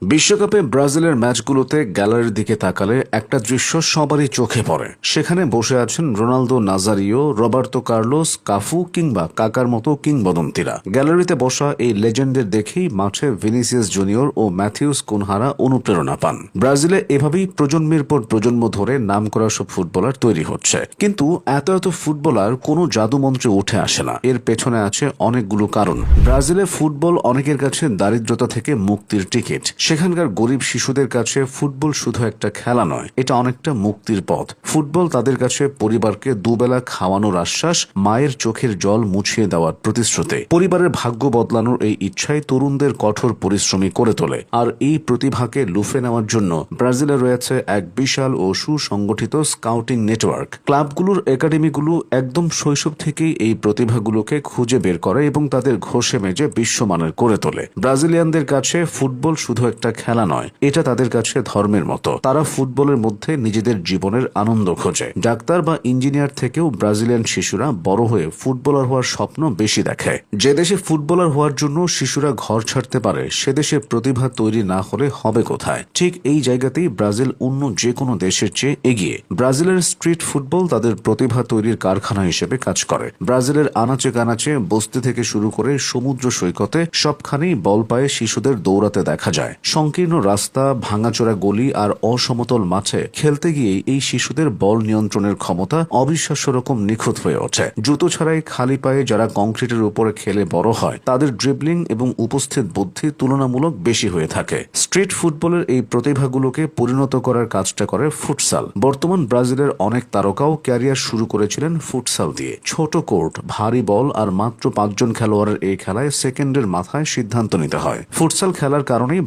বিশ্বকাপে ব্রাজিলের ম্যাচগুলোতে গ্যালারির দিকে তাকালে একটা দৃশ্য সবারই চোখে পড়ে। সেখানে বসে আছেন Ronaldo Nazario, Roberto Carlos, Cafu কিংবা কাকার মতো কিংবদন্তিরা। গ্যালারিতে বসা এই লেজেন্ডদের দেখেই মাঠে ভিনিসিয়াস জুনিয়র ও ম্যাথিউস কুনহারা অনুপ্রেরণা পান। ব্রাজিলে এভাবেই প্রজন্মের পর প্রজন্ম ধরে নামকরা সব ফুটবলার তৈরি হচ্ছে। কিন্তু এত ফুটবলার কোনো জাদুমন্ত্রে উঠে আসে না। এর পেছনে আছে অনেকগুলো কারণ। ব্রাজিলে ফুটবল অনেকের কাছে দারিদ্রতা থেকে মুক্তির টিকিট। সেখানকার গরিব শিশুদের কাছে ফুটবল শুধু একটা খেলা নয়, এটা অনেকটা মুক্তির পথ। ফুটবল তাদের কাছে পরিবারকে দুবেলা খাওয়ানোর আশ্বাস, মায়ের চোখের জল মুছিয়ে দেওয়ার প্রতিশ্রুতি। পরিবারের ভাগ্য বদলানোর এই ইচ্ছাই তরুণদের কঠোর পরিশ্রমী করে তোলে। আর এই প্রতিভাকে লুফে নেওয়ার জন্য ব্রাজিলে রয়েছে এক বিশাল ও সুসংগঠিত স্কাউটিং নেটওয়ার্ক। ক্লাবগুলোর একাডেমিগুলো একদম শৈশব থেকেই এই প্রতিভাগুলোকে খুঁজে বের করে এবং তাদের ঘষে মেজে বিশ্বমানের করে তোলে। ব্রাজিলিয়ানদের কাছে ফুটবল শুধু একটা খেলা নয়, এটা তাদের কাছে ধর্মের মতো। তারা ফুটবলের মধ্যে নিজেদের জীবনের আনন্দ খোঁজে। ডাক্তার বা ইঞ্জিনিয়ার থেকেও ব্রাজিলিয়ান শিশুরা বড় হয়ে ফুটবলার হওয়ার স্বপ্ন বেশি দেখে। যে দেশে ফুটবলার হওয়ার জন্য শিশুরা ঘর ছাড়তে পারে, সে দেশে প্রতিভা তৈরি না হলে হবে কোথায়? ঠিক এই জায়গাতেই ব্রাজিল অন্য যে কোনো দেশের চেয়ে এগিয়ে। ব্রাজিলের স্ট্রিট ফুটবল তাদের প্রতিভা তৈরির কারখানা হিসেবে কাজ করে। ব্রাজিলের আনাচে কানাচে, বস্তি থেকে শুরু করে সমুদ্র সৈকতে সবখানেই বল পায়ে শিশুদের দৌড়াতে দেখা যায়। সংকীর্ণ রাস্তা, ভাঙাচোরা গলি আর অসমতল মাঠে খেলতে গিয়ে এই শিশুদের বল নিয়ন্ত্রণের ক্ষমতা অবিশ্বাস্য রকম নিখুঁত হয়ে ওঠে। জুতো ছাড়াই খালি পায়ে যারা কংক্রিটের উপরে খেলে বড় হয়, তাদের ড্রিবলিং এবং উপস্থিত বুদ্ধি তুলনামূলক বেশি হয়ে থাকে। স্ট্রিট ফুটবলের এই প্রতিভাগুলোকে পরিণত করার কাজটা করে ফুটসাল। বর্তমান ব্রাজিলের অনেক তারকাও ক্যারিয়ার শুরু করেছিলেন ফুটসাল দিয়ে। ছোট কোর্ট, ভারী বল আর মাত্র 5 জন খেলোয়াড়ের এই খেলায় সেকেন্ডের মাথায় সিদ্ধান্ত নিতে হয়। ফুটসাল খেলার কারণেই